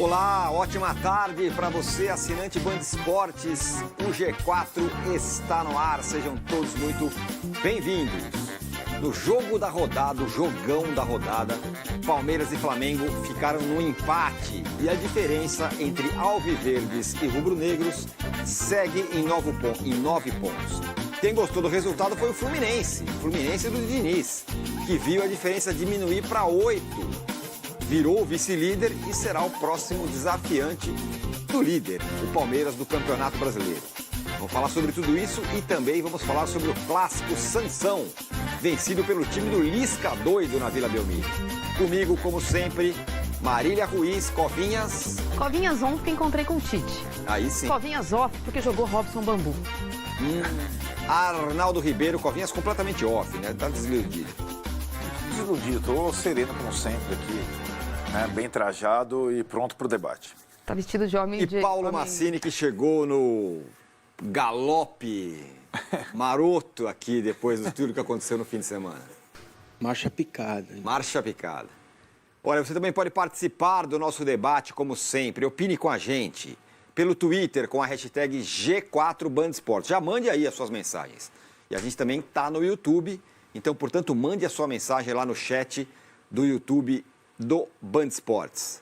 Olá, ótima tarde para você, assinante Band Esportes. O G4 está no ar, sejam todos muito bem-vindos. No jogo da rodada, o jogão da rodada, Palmeiras e Flamengo ficaram no empate e a diferença entre alviverdes e rubro-negros segue em 9 pontos. Quem gostou do resultado foi o Fluminense do Diniz, que viu a diferença diminuir para 8. Virou o vice-líder e será o próximo desafiante do líder, o Palmeiras, do Campeonato Brasileiro. Vamos falar sobre tudo isso e também vamos falar sobre o clássico Sansão, vencido pelo time do Lisca doido na Vila Belmiro. Comigo, como sempre, Marília Ruiz, Covinhas. Covinhas on porque encontrei com o Tite. Aí sim. Covinhas off porque jogou Robson Bambu. Arnaldo Ribeiro, Covinhas completamente off, né? Tá desiludido. Desiludido, tô sereno como sempre aqui, né? Bem trajado e pronto para o debate. Tá vestido de homem de... E Paulo Massini, que chegou no galope maroto aqui depois de tudo que aconteceu no fim de semana. Marcha picada. Marcha picada. Olha, você também pode participar do nosso debate, como sempre. Opine com a gente pelo Twitter com a hashtag G4BandEsportes. Já mande aí as suas mensagens. E a gente também está no YouTube, então, portanto, mande a sua mensagem lá no chat do YouTube do Band Esportes.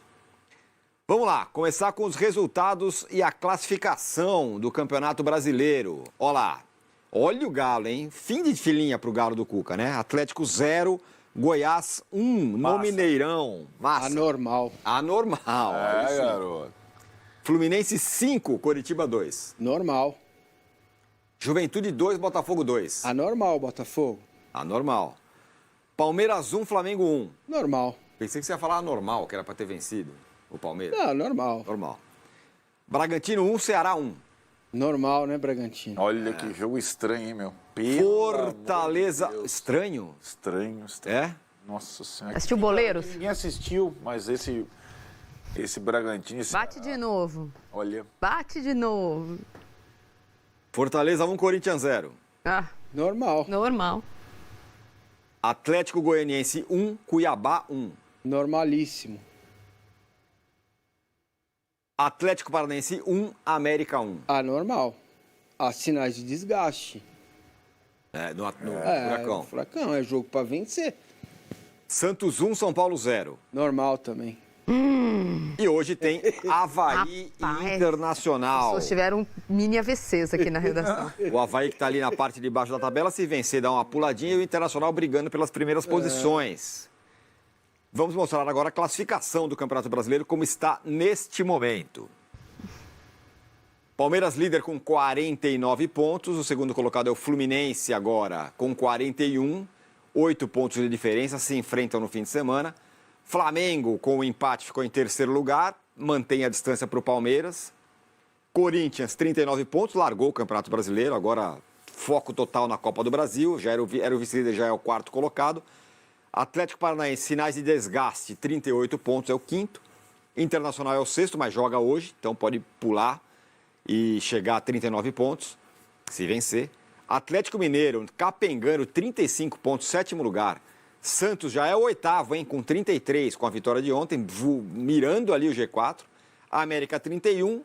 Vamos lá, começar com os resultados e a classificação do Campeonato Brasileiro. Olha o Galo, hein? Fim de filinha pro Galo do Cuca, né? Atlético 0, Goiás 1, no Mineirão. Massa. Anormal. Aí sim. Garoto. Fluminense 5, Coritiba 2. Normal. Juventude 2, Botafogo 2. Anormal, Botafogo. Anormal. Palmeiras 1, Flamengo 1. Normal. Pensei que você ia falar anormal, que era para ter vencido o Palmeiras. Não, normal. Normal. Bragantino 1, Ceará 1. Normal, né, Bragantino? Olha que jogo estranho, hein, meu? Fortaleza... Estranho? Estranho. É? Nossa Senhora. Assistiu Boleiros? Ninguém assistiu, mas esse Bragantino... Bate de novo. Olha... Bate de novo. Fortaleza 1, Corinthians 0. Ah, Normal. normal. Atlético Goianiense 1, Cuiabá 1. Normalíssimo. Atlético Paranaense 1, América 1. Anormal. Há sinais de desgaste. No Furacão. Furacão, é jogo pra vencer. Santos 1, São Paulo 0. Normal também. E hoje tem Avaí Rapaz, e Internacional. As pessoas tiveram mini AVCs aqui na redação. O Avaí que está ali na parte de baixo da tabela, se vencer, dá uma puladinha e o Internacional brigando pelas primeiras posições. Vamos mostrar agora a classificação do Campeonato Brasileiro, como está neste momento. Palmeiras líder com 49 pontos, o segundo colocado é o Fluminense agora com 41, 8 pontos de diferença, se enfrentam no fim de semana. Flamengo, com o empate, ficou em terceiro lugar, mantém a distância para o Palmeiras. Corinthians, 39 pontos, largou o Campeonato Brasileiro, agora foco total na Copa do Brasil, já era o vice-líder, já é o quarto colocado. Atlético Paranaense, sinais de desgaste, 38 pontos, é o quinto. Internacional é o sexto, mas joga hoje, então pode pular e chegar a 39 pontos, se vencer. Atlético Mineiro, capengando, 35 pontos, sétimo lugar. Santos já é o oitavo, hein, com 33, com a vitória de ontem, mirando ali o G4. América 31,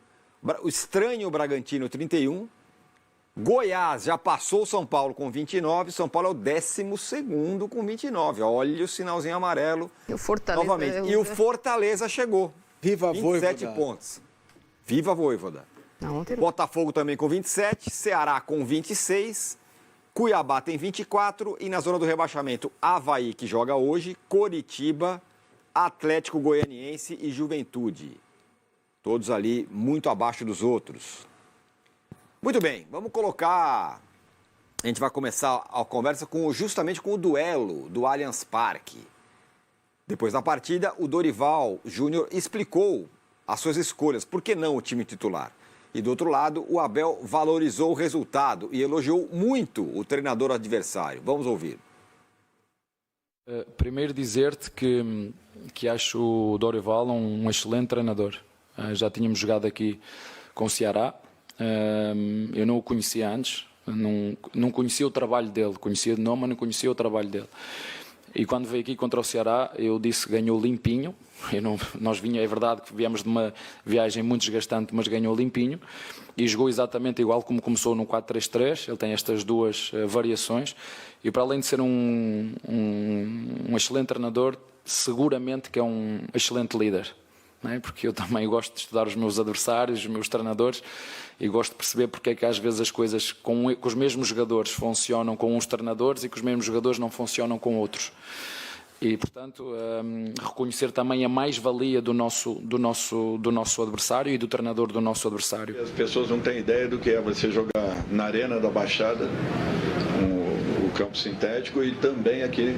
o estranho Bragantino 31. Goiás já passou o São Paulo com 29, São Paulo é o 12º com 29. Olha o sinalzinho amarelo. E o Fortaleza... Novamente. E o Fortaleza chegou. Viva a 27 Vojvoda. pontos. Viva a Vojvoda. Não, ontem... Botafogo também com 27, Ceará com 26, Cuiabá tem 24 e na zona do rebaixamento, Avaí, que joga hoje, Coritiba, Atlético Goianiense e Juventude. Todos ali muito abaixo dos outros. Muito bem, vamos colocar... A gente vai começar a conversa justamente com o duelo do Allianz Parque. Depois da partida, o Dorival Júnior explicou as suas escolhas. Por que não o time titular? E do outro lado, o Abel valorizou o resultado e elogiou muito o treinador adversário. Vamos ouvir. Primeiro dizer-te que acho o Dorival um excelente treinador. Já tínhamos jogado aqui com o Ceará. Eu não o conhecia antes, não conhecia o trabalho dele. Conhecia de nome, mas não conhecia o trabalho dele. E quando veio aqui contra o Ceará, eu disse que ganhou limpinho. É verdade que viemos de uma viagem muito desgastante, mas ganhou limpinho. E jogou exatamente igual como começou no 4-3-3. Ele tem estas duas variações. E para além de ser um excelente treinador, seguramente que é um excelente líder. Não é? Porque eu também gosto de estudar os meus adversários, os meus treinadores, e gosto de perceber porque é que às vezes as coisas com os mesmos jogadores funcionam com uns treinadores e que os mesmos jogadores não funcionam com outros. E, portanto, reconhecer também a mais-valia do nosso adversário e do treinador do nosso adversário. As pessoas não têm ideia do que é você jogar na Arena da Baixada, o campo sintético, e também aqui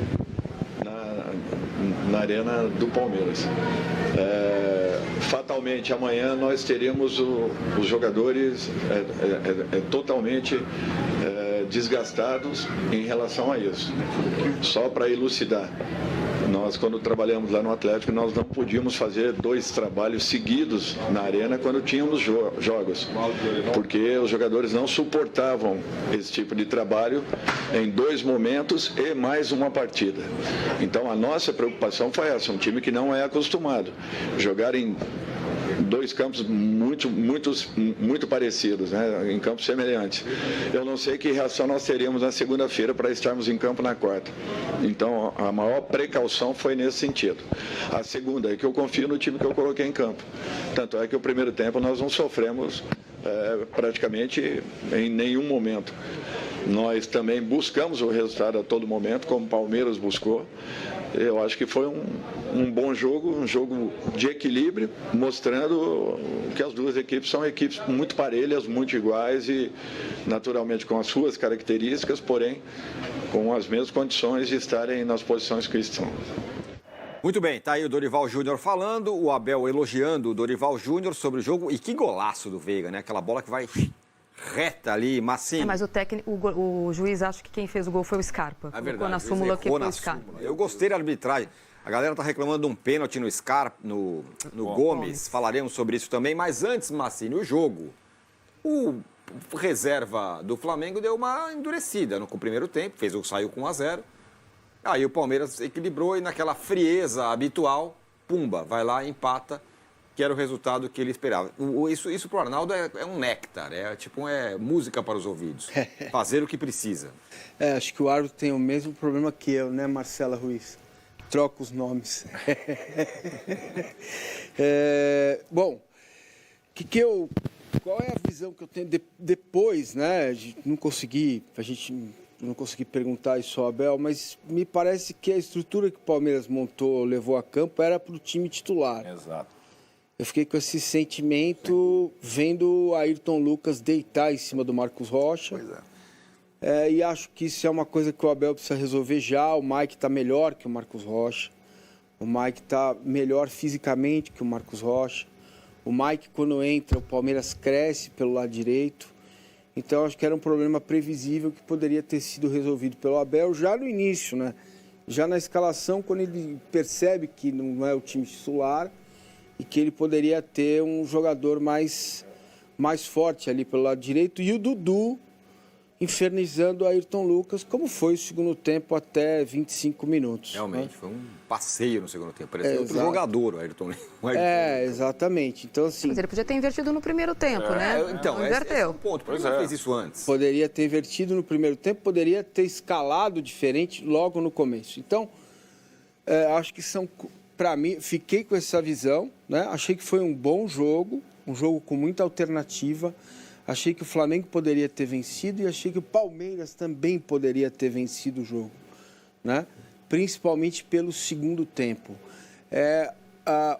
na Arena do Palmeiras. Fatalmente, amanhã nós teremos os jogadores totalmente desgastados em relação a isso. Só para elucidar, nós, quando trabalhamos lá no Atlético, nós não podíamos fazer 2 trabalhos seguidos na Arena quando tínhamos jogos, porque os jogadores não suportavam esse tipo de trabalho em 2 momentos e mais uma partida. Então, a nossa preocupação foi essa, um time que não é acostumado a jogar em 2 campos muito parecidos, né? Em campos semelhantes. Eu não sei que reação nós teríamos na segunda-feira para estarmos em campo na quarta. Então, a maior precaução foi nesse sentido. A segunda é que eu confio no time que eu coloquei em campo. Tanto é que o primeiro tempo nós não sofremos praticamente em nenhum momento. Nós também buscamos o resultado a todo momento, como o Palmeiras buscou. Eu acho que foi um bom jogo, um jogo de equilíbrio, mostrando que as duas equipes são equipes muito parelhas, muito iguais e, naturalmente, com as suas características, porém, com as mesmas condições de estarem nas posições que estão. Muito bem, tá aí o Dorival Júnior falando, o Abel elogiando o Dorival Júnior sobre o jogo. E que golaço do Veiga, né? Aquela bola que vai reta ali, massinha. Mas o juiz acha que quem fez o gol foi o Scarpa. É verdade. Colocou na súmula que foi o Scarpa. Súmula. Eu gostei da arbitragem. A galera tá reclamando de um pênalti no Scarpa, no Gomes. Falaremos sobre isso também. Mas antes, Massini, o jogo. O reserva do Flamengo deu uma endurecida no primeiro tempo. Saiu com 1-0. Aí o Palmeiras equilibrou e naquela frieza habitual, pumba, vai lá e empata, que era o resultado que ele esperava. Isso para o Arnaldo é um néctar, é música para os ouvidos. Fazer o que precisa. Acho que o árbitro tem o mesmo problema que eu, né, Marcela Ruiz? Troca os nomes. Bom, qual é a visão que eu tenho depois, né? A gente não consegui perguntar isso ao Abel, mas me parece que a estrutura que o Palmeiras montou, levou a campo, era para o time titular. Exato. Eu fiquei com esse sentimento vendo o Ayrton Lucas deitar em cima do Marcos Rocha. Pois é. E acho que isso é uma coisa que o Abel precisa resolver já. O Mike está melhor que o Marcos Rocha. O Mike está melhor fisicamente que o Marcos Rocha. O Mike, quando entra, o Palmeiras cresce pelo lado direito. Então, acho que era um problema previsível que poderia ter sido resolvido pelo Abel já no início, né? Já na escalação, quando ele percebe que não é o time titular e que ele poderia ter um jogador mais forte ali pelo lado direito. E o Dudu infernizando o Ayrton Lucas, como foi o segundo tempo até 25 minutos. Realmente, né? foi um passeio no segundo tempo. Parecia outro jogador, o Ayrton. Exatamente. Então, assim, Mas ele podia ter invertido no primeiro tempo, né? Então, Não esse é inverteu. o ponto. Por que não fez isso antes? poderia ter invertido no primeiro tempo, poderia ter escalado diferente logo no começo. Então, acho que para mim, fiquei com essa visão, né? Achei que foi um bom jogo, um jogo com muita alternativa. Achei que o Flamengo poderia ter vencido e achei que o Palmeiras também poderia ter vencido o jogo, né? Principalmente pelo segundo tempo.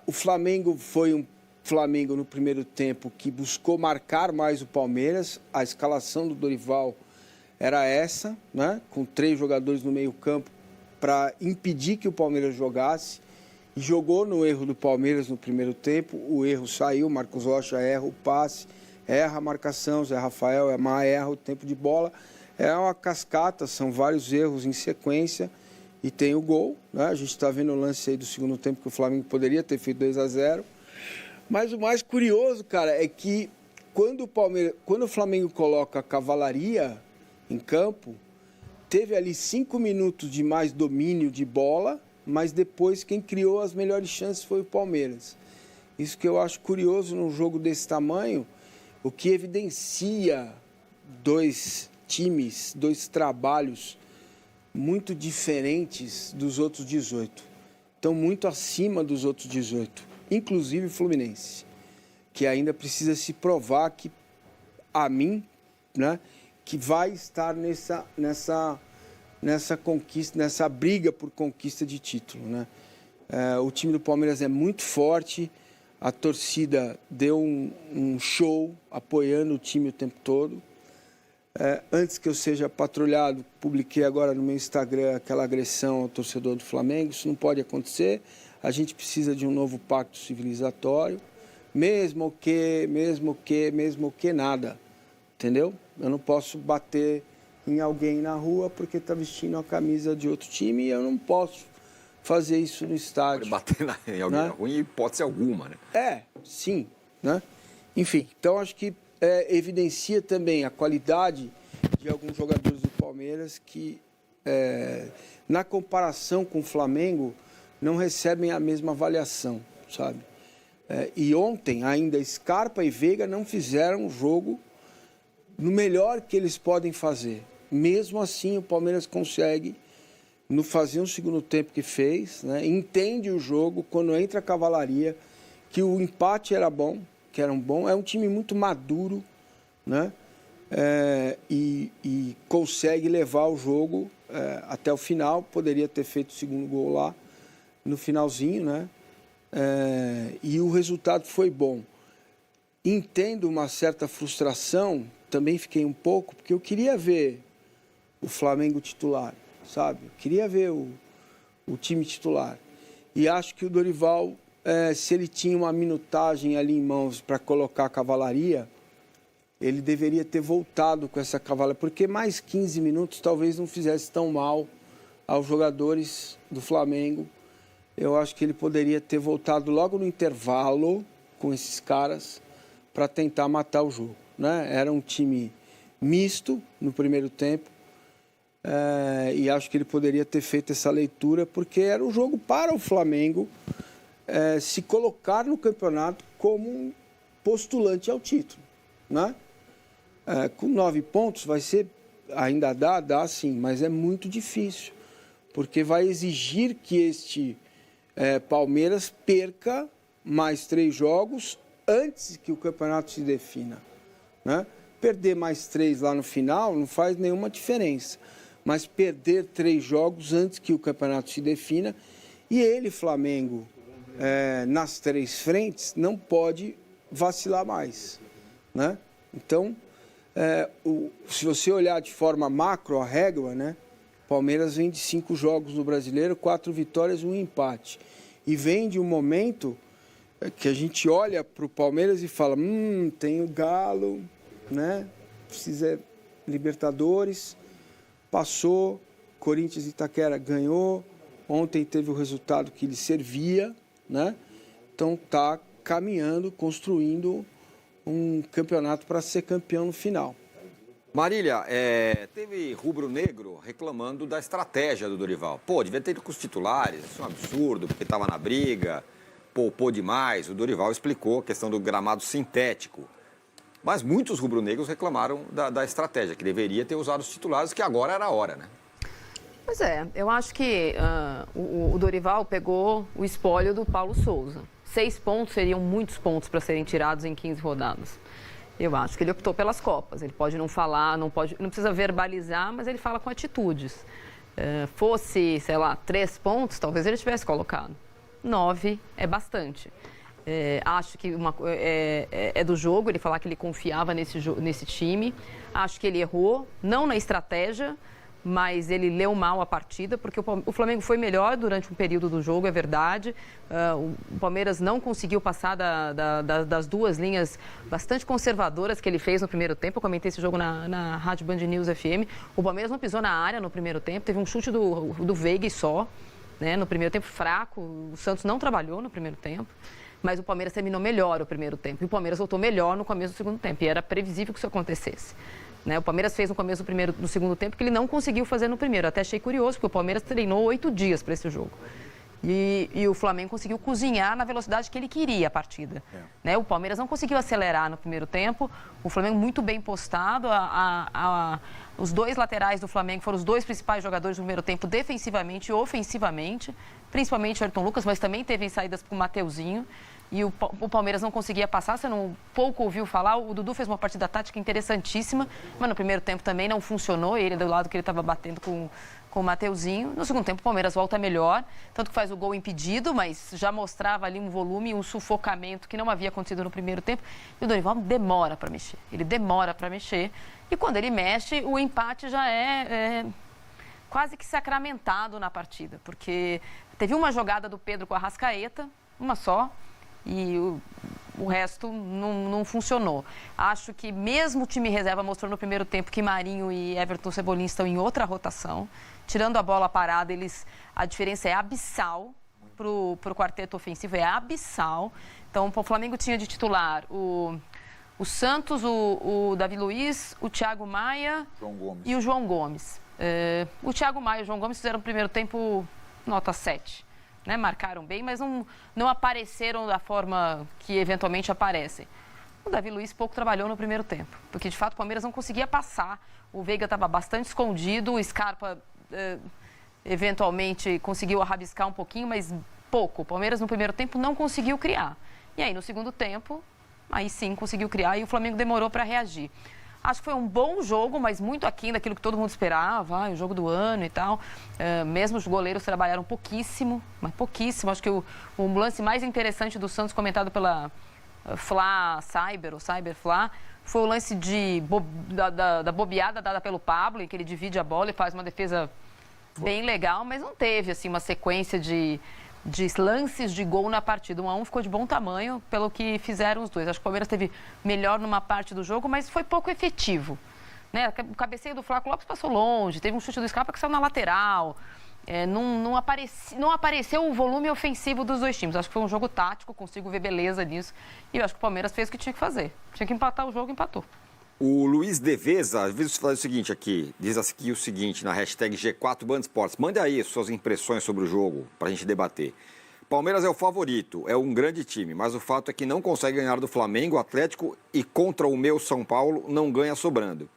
O Flamengo foi um Flamengo no primeiro tempo que buscou marcar mais o Palmeiras. A escalação do Dorival era essa, né? Com 3 jogadores no meio-campo para impedir que o Palmeiras jogasse. E jogou no erro do Palmeiras no primeiro tempo. O erro saiu, Marcos Rocha erra o passe, erra a marcação, Zé Rafael erra o tempo de bola. É uma cascata, são vários erros em sequência e tem o gol, né? A gente está vendo o lance aí do segundo tempo que o Flamengo poderia ter feito 2-0. Mas o mais curioso, cara, é que quando o Flamengo coloca a cavalaria em campo, teve ali 5 minutos de mais domínio de bola, mas depois quem criou as melhores chances foi o Palmeiras. Isso que eu acho curioso num jogo desse tamanho, o que evidencia dois times, dois trabalhos muito diferentes dos outros 18. Estão muito acima dos outros 18, inclusive o Fluminense, que ainda precisa se provar que, a mim, né, que vai estar nessa conquista, nessa briga por conquista de título, né? O time do Palmeiras é muito forte, a torcida deu um show apoiando o time o tempo todo. Antes que eu seja patrulhado, publiquei agora no meu Instagram aquela agressão ao torcedor do Flamengo. Isso não pode acontecer. A gente precisa de um novo pacto civilizatório, mesmo que nada, entendeu? Eu não posso bater em alguém na rua porque está vestindo a camisa de outro time e eu não posso fazer isso no estádio. Pode bater em alguém, né? Ruim, hipótese alguma, né? Sim, né? Enfim, então acho que evidencia também a qualidade de alguns jogadores do Palmeiras que, na comparação com o Flamengo, não recebem a mesma avaliação, sabe? E ontem ainda Scarpa e Veiga não fizeram o jogo no melhor que eles podem fazer. Mesmo assim, o Palmeiras consegue fazer um segundo tempo que fez, né? Entende o jogo, quando entra a cavalaria, que o empate era bom, que era é um time muito maduro, né? E consegue levar o jogo até o final. Poderia ter feito o segundo gol lá no finalzinho, né? E o resultado foi bom. Entendo uma certa frustração, também fiquei um pouco, porque eu queria ver o Flamengo titular, sabe? Eu queria ver o time titular. E acho que o Dorival, se ele tinha uma minutagem ali em mãos para colocar a cavalaria, ele deveria ter voltado com essa cavalaria, porque mais 15 minutos talvez não fizesse tão mal aos jogadores do Flamengo. Eu acho que ele poderia ter voltado logo no intervalo com esses caras para tentar matar o jogo, né? Era um time misto no primeiro tempo. E acho que ele poderia ter feito essa leitura, porque era um jogo para o Flamengo se colocar no campeonato como um postulante ao título, né? Com 9 pontos vai ser, ainda dá sim, mas é muito difícil, porque vai exigir que este Palmeiras perca mais 3 jogos antes que o campeonato se defina, né? Perder mais 3 lá no final não faz nenhuma diferença, mas perder 3 jogos antes que o campeonato se defina, e ele, Flamengo, nas 3 frentes, não pode vacilar mais, né? Então, se você olhar de forma macro a régua, né? Palmeiras vem de 5 jogos no Brasileiro, 4 vitórias e 1 empate. E vem de um momento que a gente olha para o Palmeiras e fala, tem o Galo, né? Precisa Libertadores. Passou, Corinthians e Itaquera ganhou, ontem teve o resultado que lhe servia, né? Então está caminhando, construindo um campeonato para ser campeão no final. Marília, teve rubro-negro reclamando da estratégia do Dorival. Devia ter ido com os titulares, isso é um absurdo, porque estava na briga, poupou demais. O Dorival explicou a questão do gramado sintético. Mas muitos rubro-negros reclamaram da estratégia, que deveria ter usado os titulares, que agora era a hora, né? Pois eu acho que o Dorival pegou o espólio do Paulo Souza. 6 pontos seriam muitos pontos para serem tirados em 15 rodadas. Eu acho que ele optou pelas Copas. Ele pode não falar, não precisa verbalizar, mas ele fala com atitudes. Fosse, sei lá, 3 pontos, talvez ele tivesse colocado. 9 é bastante. Acho que é do jogo ele falar que ele confiava nesse time. Acho que ele errou, não na estratégia, mas ele leu mal a partida, porque o Flamengo foi melhor durante um período do jogo, é verdade. O Palmeiras não conseguiu passar das 2 linhas bastante conservadoras que ele fez no primeiro tempo. Eu comentei esse jogo na Rádio Band News FM. O Palmeiras não pisou na área no primeiro tempo, teve um chute do Veiga e só, né? No primeiro tempo fraco, o Santos não trabalhou no primeiro tempo. Mas o Palmeiras terminou melhor o primeiro tempo. E o Palmeiras voltou melhor no começo do segundo tempo. E era previsível que isso acontecesse. Né? O Palmeiras fez no começo do segundo tempo que ele não conseguiu fazer no primeiro. Até achei curioso, porque o Palmeiras treinou 8 dias para esse jogo. E o Flamengo conseguiu cozinhar na velocidade que ele queria a partida. Né? O Palmeiras não conseguiu acelerar no primeiro tempo. O Flamengo muito bem postado. Os dois laterais do Flamengo foram os dois principais jogadores do primeiro tempo, defensivamente e ofensivamente. Principalmente o Ayrton Lucas, mas também teve saídas para o Mateuzinho. E o Palmeiras não conseguia passar, você pouco ouviu falar. O Dudu fez uma partida tática interessantíssima, mas no primeiro tempo também não funcionou. Ele do lado que ele estava batendo com o Mateuzinho. No segundo tempo, o Palmeiras volta melhor, tanto que faz o gol impedido, mas já mostrava ali um volume, um sufocamento que não havia acontecido no primeiro tempo. E o Dorival demora para mexer. Ele demora para mexer. E quando ele mexe, o empate já é quase que sacramentado na partida, porque teve uma jogada do Pedro com a Arrascaeta, uma só, e o resto não funcionou. Acho que mesmo o time reserva mostrou no primeiro tempo que Marinho e Everton Cebolinha estão em outra rotação. Tirando a bola parada, a diferença é abissal para o quarteto ofensivo, é abissal. Então, o Flamengo tinha de titular o Santos, o Davi Luiz, o Thiago Maia e o João Gomes. O Thiago Maia e o João Gomes fizeram o primeiro tempo nota 7. Né, marcaram bem, mas não apareceram da forma que eventualmente aparecem. O Davi Luiz pouco trabalhou no primeiro tempo, porque de fato o Palmeiras não conseguia passar. O Veiga estava bastante escondido, o Scarpa eventualmente conseguiu arrabiscar um pouquinho, mas pouco. O Palmeiras no primeiro tempo não conseguiu criar. E aí no segundo tempo, aí sim conseguiu criar e o Flamengo demorou para reagir. Acho que foi um bom jogo, mas muito aquém daquilo que todo mundo esperava, o jogo do ano e tal. Mesmo os goleiros trabalharam pouquíssimo, mas pouquíssimo. Acho que o lance mais interessante do Santos, comentado pela Cyber Fla, foi o lance da bobeada dada pelo Pablo, em que ele divide a bola e faz uma defesa bem legal, mas não teve assim, uma sequência de lances de gol na partida. 1-1 ficou de bom tamanho pelo que fizeram os dois. Acho que o Palmeiras teve melhor numa parte do jogo, mas foi pouco efetivo. Né? O cabeceio do Flávio Lopes passou longe, teve um chute do Scarpa que saiu na lateral. Não apareceu o volume ofensivo dos dois times. Acho que foi um jogo tático, consigo ver beleza nisso. E eu acho que o Palmeiras fez o que tinha que fazer. Tinha que empatar o jogo, empatou. O Luiz Deveza, às vezes faz o seguinte aqui, diz aqui o seguinte na hashtag G4 Band Esportes. Mande aí suas impressões sobre o jogo para a gente debater. Palmeiras é o favorito, é um grande time, mas o fato é que não consegue ganhar do Flamengo, Atlético e contra o meu São Paulo não ganha sobrando.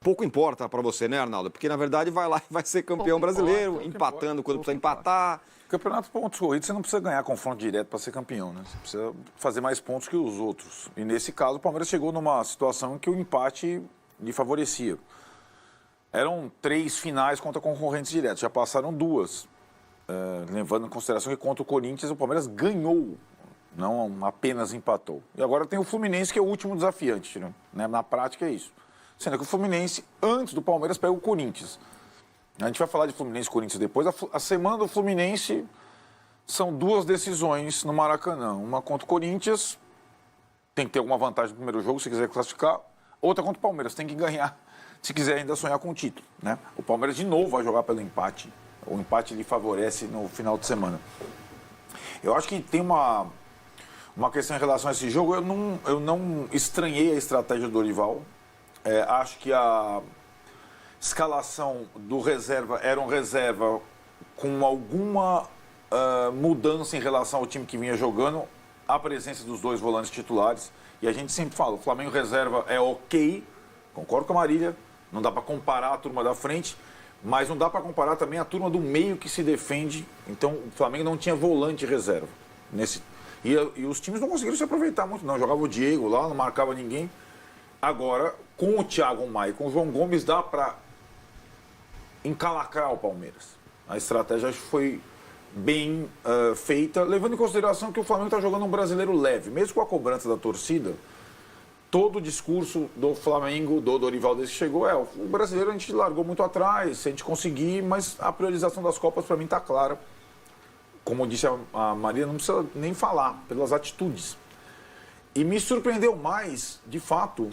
Pouco importa para você, né, Arnaldo? Porque na verdade vai lá e vai ser campeão brasileiro, empatando quando precisa empatar. Campeonato pontos corridos, você não precisa ganhar confronto direto para ser campeão, né? Você precisa fazer mais pontos que os outros. E nesse caso, o Palmeiras chegou numa situação em que o empate lhe favorecia. Eram 3 finais contra concorrentes diretos, já passaram 2. Levando em consideração que contra o Corinthians o Palmeiras ganhou, não apenas empatou. E agora tem o Fluminense, que é o último desafiante, né? Na prática é isso. Sendo que o Fluminense, antes do Palmeiras, pega o Corinthians. A gente vai falar de Fluminense e Corinthians depois. A semana do Fluminense são 2 decisões no Maracanã. Uma contra o Corinthians, tem que ter alguma vantagem no primeiro jogo, se quiser classificar. Outra contra o Palmeiras, tem que ganhar, se quiser ainda sonhar com o título. Né? O Palmeiras de novo vai jogar pelo empate. O empate lhe favorece no final de semana. Eu acho que tem uma questão em relação a esse jogo. Eu não estranhei a estratégia do Dorival. Acho que a escalação do reserva era um reserva com alguma mudança em relação ao time que vinha jogando, a presença dos 2 volantes titulares. E a gente sempre fala, o Flamengo reserva é ok, concordo com a Marília, não dá para comparar a turma da frente, mas não dá para comparar também a turma do meio que se defende. Então o Flamengo não tinha volante reserva. E os times não conseguiram se aproveitar muito, não. Jogava o Diego lá, não marcava ninguém. Agora, com o Thiago Maia e com o João Gomes, dá para encalacrar o Palmeiras. A estratégia foi bem feita, levando em consideração que o Flamengo está jogando um brasileiro leve. Mesmo com a cobrança da torcida, todo o discurso do Flamengo, do Dorival desde que chegou, o brasileiro a gente largou muito atrás, se a gente conseguir, mas a priorização das Copas para mim está clara. Como disse a Maria, não precisa nem falar, pelas atitudes. E me surpreendeu mais, de fato,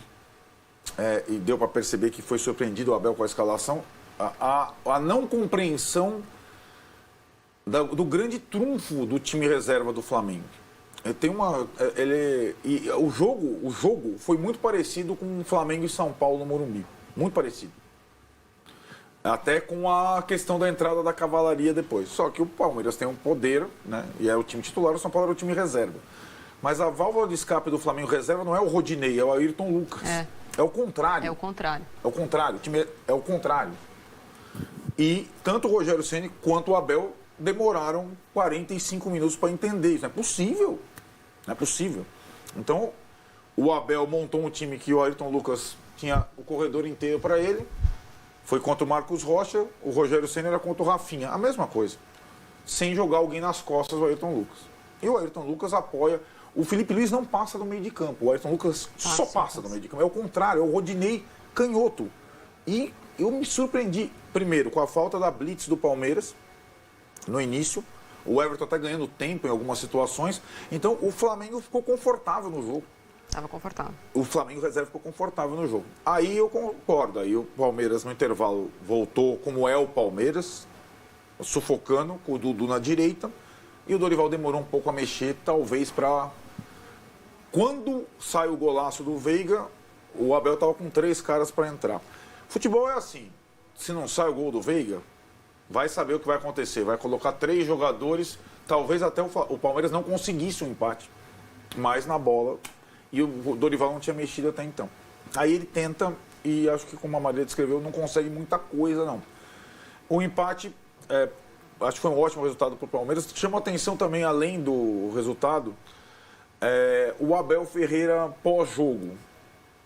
e deu para perceber que foi surpreendido o Abel com a escalação, a não compreensão do grande trunfo do time reserva do Flamengo. Tem uma... o jogo foi muito parecido com o Flamengo e São Paulo no Morumbi. Muito parecido. Até com a questão da entrada da cavalaria depois. Só que o Palmeiras tem um poder, né? E é o time titular, o São Paulo era o time reserva. Mas a válvula de escape do Flamengo reserva não é o Rodinei, é o Ayrton Lucas. É o contrário. É o contrário. É o contrário. O time é o contrário. E tanto o Rogério Ceni quanto o Abel demoraram 45 minutos para entender isso. Não é possível. Não é possível. Então, o Abel montou um time que o Ayrton Lucas tinha o corredor inteiro para ele. Foi contra o Marcos Rocha, o Rogério Ceni era contra o Rafinha. A mesma coisa. Sem jogar alguém nas costas do Ayrton Lucas. E o Ayrton Lucas apoia. O Felipe Luiz não passa do meio de campo. O Ayrton Lucas só passa do meio de campo. É o contrário, é o Rodinei canhoto. E eu me surpreendi, primeiro, com a falta da blitz do Palmeiras no início. O Everton está ganhando tempo em algumas situações. Então, o Flamengo ficou confortável no jogo. Estava confortável. O Flamengo reserva ficou confortável no jogo. Aí eu concordo. Aí o Palmeiras, no intervalo, voltou como é o Palmeiras, sufocando, com o Dudu na direita. E o Dorival demorou um pouco a mexer, talvez para... Quando sai o golaço do Veiga, o Abel estava com 3 caras para entrar. Futebol é assim. Se não sai o gol do Veiga, vai saber o que vai acontecer. Vai colocar 3 jogadores, talvez até o Palmeiras não conseguisse um empate. Mas na bola... E o Dorival não tinha mexido até então. Aí ele tenta, e acho que como a Maria descreveu, não consegue muita coisa, não. O empate, acho que foi um ótimo resultado para o Palmeiras. Chama atenção também, além do resultado, o Abel Ferreira pós-jogo.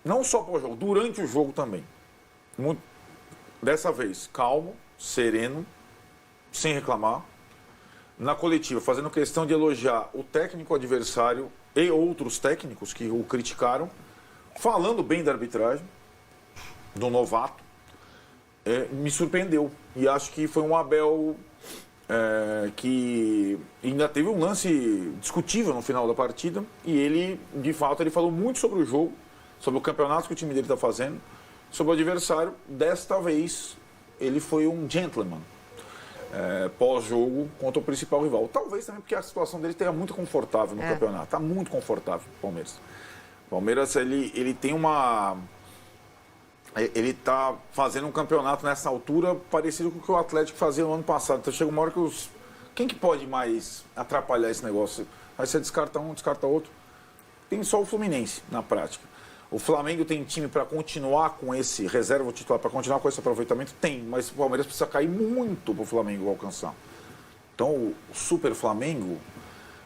Não só pós-jogo, durante o jogo também. Dessa vez, calmo, sereno, sem reclamar. Na coletiva, fazendo questão de elogiar o técnico adversário e outros técnicos que o criticaram, falando bem da arbitragem, do novato, me surpreendeu. E acho que foi um Abel que ainda teve um lance discutível no final da partida, e ele, de fato, ele falou muito sobre o jogo, sobre o campeonato que o time dele está fazendo, sobre o adversário. Desta vez, ele foi um gentleman. Pós-jogo contra o principal rival. Talvez também porque a situação dele esteja muito confortável no campeonato. Está muito confortável o Palmeiras. O Palmeiras, ele tem uma... Ele está fazendo um campeonato nessa altura parecido com o que o Atlético fazia no ano passado. Então chega uma hora que quem que pode mais atrapalhar esse negócio? Aí você descarta um, descarta outro. Tem só o Fluminense na prática. O Flamengo tem time para continuar com esse reserva titular, para continuar com esse aproveitamento? Tem, mas o Palmeiras precisa cair muito para o Flamengo alcançar. Então, o Super Flamengo,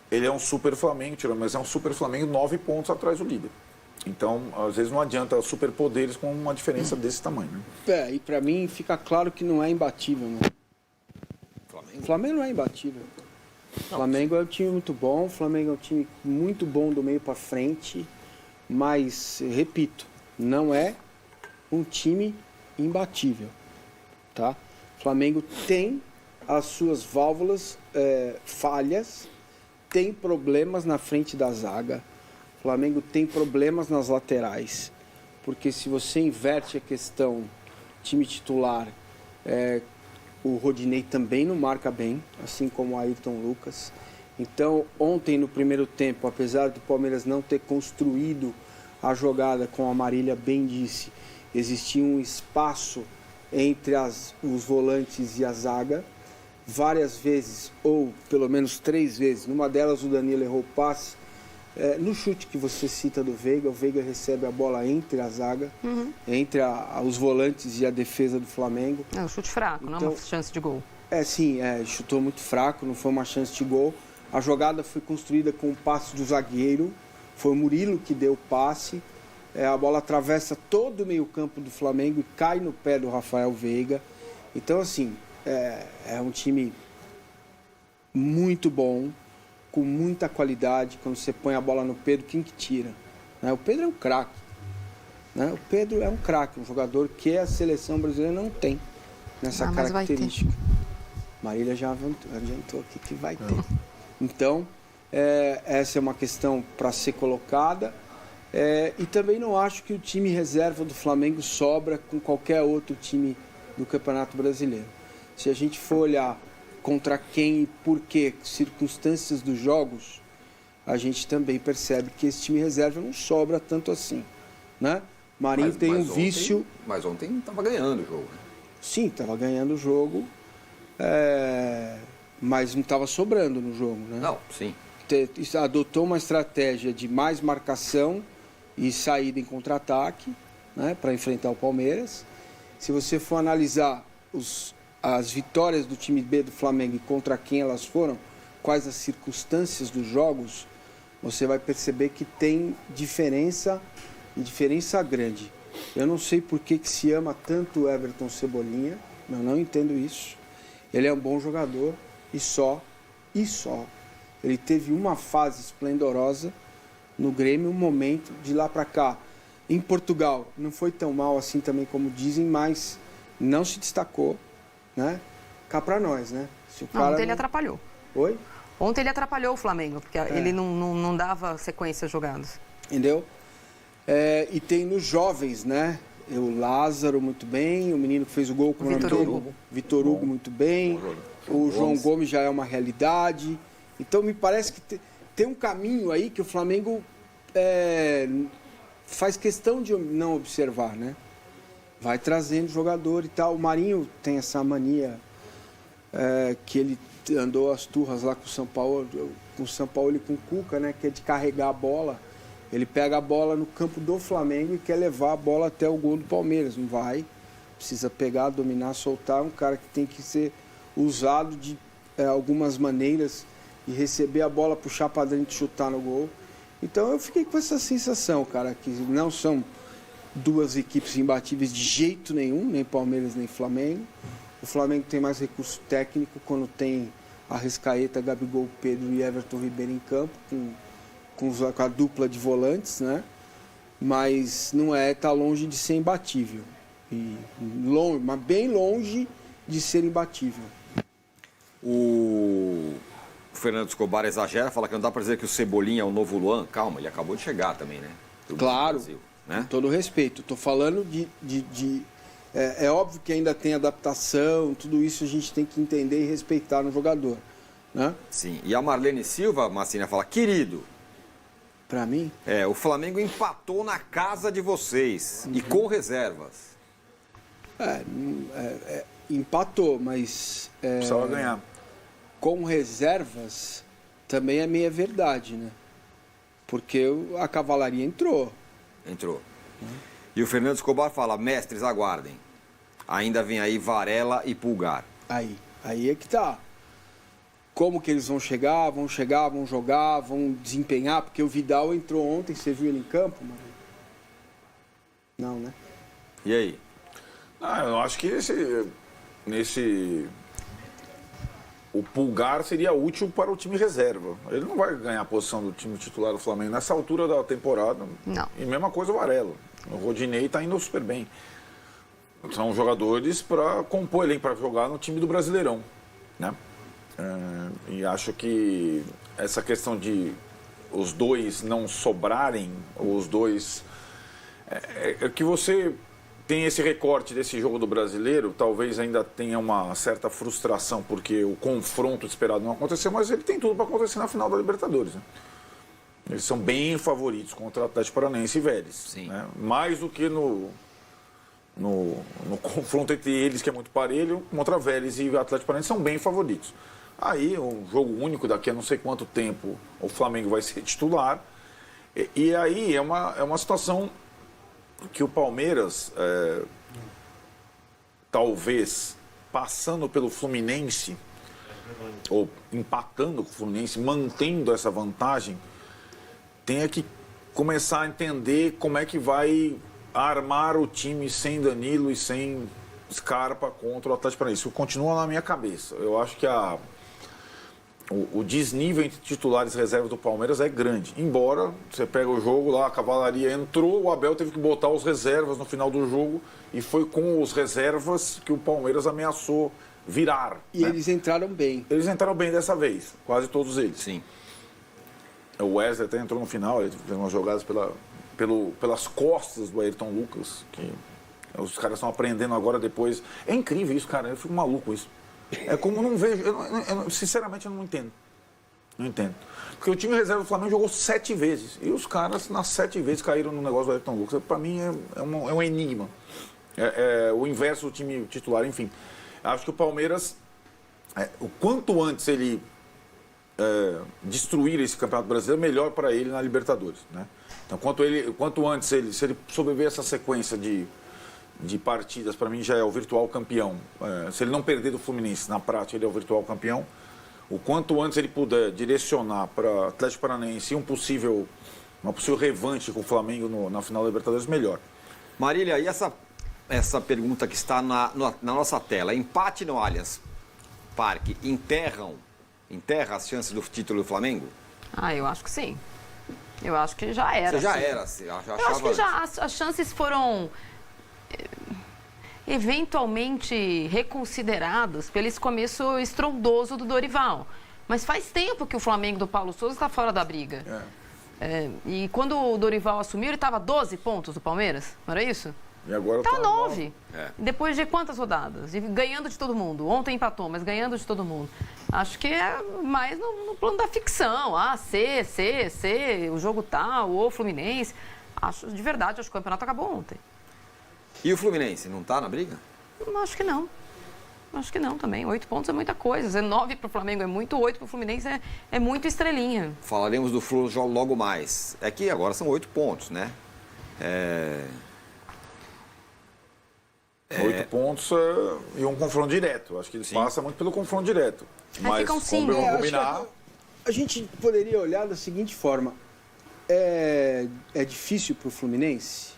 ele é um Super Flamengo, mas é um Super Flamengo 9 pontos atrás do líder. Então, às vezes não adianta superpoderes com uma diferença desse tamanho. Né? E para mim fica claro que não é imbatível, né? O Flamengo não é imbatível. O Flamengo é um time muito bom, o Flamengo é um time muito bom do meio para frente. Mas, repito, não é um time imbatível, tá? O Flamengo tem as suas válvulas falhas, tem problemas na frente da zaga, o Flamengo tem problemas nas laterais, porque se você inverte a questão time titular, o Rodinei também não marca bem, assim como o Ayrton Lucas. Então, ontem no primeiro tempo, apesar do Palmeiras não ter construído a jogada, como a Marília bem disse, existia um espaço entre os volantes e a zaga. Várias vezes, ou pelo menos 3 vezes, numa delas o Danilo errou o passe. No chute que você cita do Veiga, o Veiga recebe a bola entre a zaga, entre os volantes e a defesa do Flamengo. É um chute fraco, então, não é uma chance de gol. Sim, chutou muito fraco, não foi uma chance de gol. A jogada foi construída com o passe do zagueiro, foi o Murilo que deu o passe, a bola atravessa todo o meio-campo do Flamengo e cai no pé do Rafael Veiga. Então, assim, é um time muito bom, com muita qualidade. Quando você põe a bola no Pedro, quem que tira? O Pedro é um craque. O Pedro é um craque, um jogador que a seleção brasileira não tem nessa característica. Marília já adiantou aqui que vai ter. Então, essa é uma questão para ser colocada. E também não acho que o time reserva do Flamengo sobra com qualquer outro time do Campeonato Brasileiro. Se a gente for olhar contra quem e por que, circunstâncias dos jogos, a gente também percebe que esse time reserva não sobra tanto assim, né? Marinho tem um vício... Mas ontem estava ganhando o jogo. Sim, estava ganhando o jogo, mas não estava sobrando no jogo, né? Não, sim. Adotou uma estratégia de mais marcação e saída em contra-ataque, né, para enfrentar o Palmeiras. Se você for analisar as vitórias do time B do Flamengo e contra quem elas foram, quais as circunstâncias dos jogos, você vai perceber que tem diferença grande. Eu não sei por que se ama tanto o Everton Cebolinha, eu não entendo isso. Ele é um bom jogador e só. Ele teve uma fase esplendorosa no Grêmio, um momento de lá para cá. Em Portugal não foi tão mal assim também como dizem, mas não se destacou, né? Cá para nós, né? Se o cara ontem ele atrapalhou. Oi? Ontem ele atrapalhou o Flamengo, porque ele não dava sequência às jogadas. Entendeu? E tem nos jovens, né? O Lázaro muito bem, o menino que fez o gol com o Vitor Hugo. Vitor Hugo muito bem, o João Gomes já é uma realidade. Então me parece que tem um caminho aí que o Flamengo faz questão de não observar, né? Vai trazendo jogador e tal. O Marinho tem essa mania que ele andou as turras lá com o São Paulo e com o Cuca, né? Que é de carregar a bola. Ele pega a bola no campo do Flamengo e quer levar a bola até o gol do Palmeiras. Não vai. Precisa pegar, dominar, soltar. É um cara que tem que ser usado de algumas maneiras e receber a bola, puxar para dentro e chutar no gol. Então eu fiquei com essa sensação, cara, que não são duas equipes imbatíveis de jeito nenhum, nem Palmeiras nem Flamengo. O Flamengo tem mais recurso técnico quando tem Arrascaeta, Gabigol, Pedro e Everton Ribeiro em campo, com a dupla de volantes, né? Mas não tá longe de ser imbatível. Mas bem longe de ser imbatível. O Fernando Escobar exagera, fala que não dá para dizer que o Cebolinha é o novo Luan. Calma, ele acabou de chegar também, né? Claro, Brasil, né? com todo respeito. Estou falando é óbvio que ainda tem adaptação, tudo isso a gente tem que entender e respeitar no jogador, né? Sim, e a Marlene Silva, Massina, fala, querido, para mim? O Flamengo empatou na casa de vocês e com reservas. Empatou, mas... Precisava ganhar. Com reservas também é meia verdade, né? Porque a cavalaria entrou. E o Fernando Escobar fala, mestres, aguardem. Ainda vem aí Varela e Pulgar. Aí é que tá. Como que eles vão chegar, vão jogar, vão desempenhar? Porque o Vidal entrou ontem, você viu ele em campo, mano? Não, né? E aí? Eu acho que o Pulgar seria útil para o time reserva. Ele não vai ganhar a posição do time titular do Flamengo nessa altura da temporada. Não. E mesma coisa o Varela. O Rodinei está indo super bem. São jogadores para compor elenco, para jogar no time do Brasileirão, né? E acho que essa questão de os dois não sobrarem, os dois... que você tem esse recorte desse jogo do Brasileiro, talvez ainda tenha uma certa frustração, porque o confronto esperado não aconteceu, mas ele tem tudo para acontecer na final da Libertadores, né? Eles são bem favoritos contra o Atlético Paranaense e Vélez. Sim. Né? Mais do que no confronto entre eles, que é muito parelho, contra Vélez e o Atlético Paranaense são bem favoritos. Aí, um jogo único, daqui a não sei quanto tempo, o Flamengo vai ser titular. E aí é uma situação que o Palmeiras, talvez passando pelo Fluminense, ou empatando com o Fluminense, mantendo essa vantagem, tenha que começar a entender como é que vai armar o time sem Danilo e sem Scarpa contra o Atlético Paranaense. Isso continua na minha cabeça. Eu acho que o desnível entre titulares e reservas do Palmeiras é grande. Embora você pega o jogo lá, a cavalaria entrou, o Abel teve que botar os reservas no final do jogo e foi com os reservas que o Palmeiras ameaçou virar. E eles entraram bem. Eles entraram bem dessa vez, quase todos eles. Sim. O Wesley até entrou no final, ele fez umas jogadas pelas costas do Ayrton Lucas, que os caras estão aprendendo agora depois. É incrível isso, cara, eu fico maluco com isso. É como eu não vejo, sinceramente eu não entendo. Não entendo. Porque o time reserva do Flamengo jogou 7 vezes. E os caras, nas 7 vezes, caíram no negócio do Ayrton Lucas. Para mim, é um enigma. É o inverso do time titular, enfim. Acho que o Palmeiras, o quanto antes ele destruir esse Campeonato Brasileiro, melhor para ele na Libertadores, né? Então, quanto antes, se ele sobreviver essa sequência de partidas, para mim já é o virtual campeão. Se ele não perder do Fluminense, na prática ele é o virtual campeão. O quanto antes ele puder direcionar para Atlético Paranaense uma possível revanche com o Flamengo na final da Libertadores, melhor. Marília, e essa pergunta que está na nossa tela? Empate no Allianz Parque enterra as chances do título do Flamengo? Eu acho que sim. Eu acho que já era. Você já assim. era, você achava Eu acho que já antes. as chances foram eventualmente reconsideradas pelo esse começo estrondoso do Dorival. Mas faz tempo que o Flamengo do Paulo Souza está fora da briga. E quando o Dorival assumiu, ele estava 12 pontos do Palmeiras, não era isso? E agora Tá 9. Depois de quantas rodadas? E ganhando de todo mundo. Ontem empatou, mas ganhando de todo mundo. Acho que é mais no plano da ficção. O jogo tal, o Fluminense. De verdade, acho que o campeonato acabou ontem. E o Fluminense, não está na briga? Acho que não. Acho que não também. 8 pontos é muita coisa. 9 para o Flamengo é muito, 8 para o Fluminense é muito estrelinha. Falaremos do Flu logo mais. É que agora são 8 pontos, né? 8 pontos e um confronto direto. Acho que ele passa muito pelo confronto direto. Mas ficam como eu combinar... A gente poderia olhar da seguinte forma. É difícil para o Fluminense?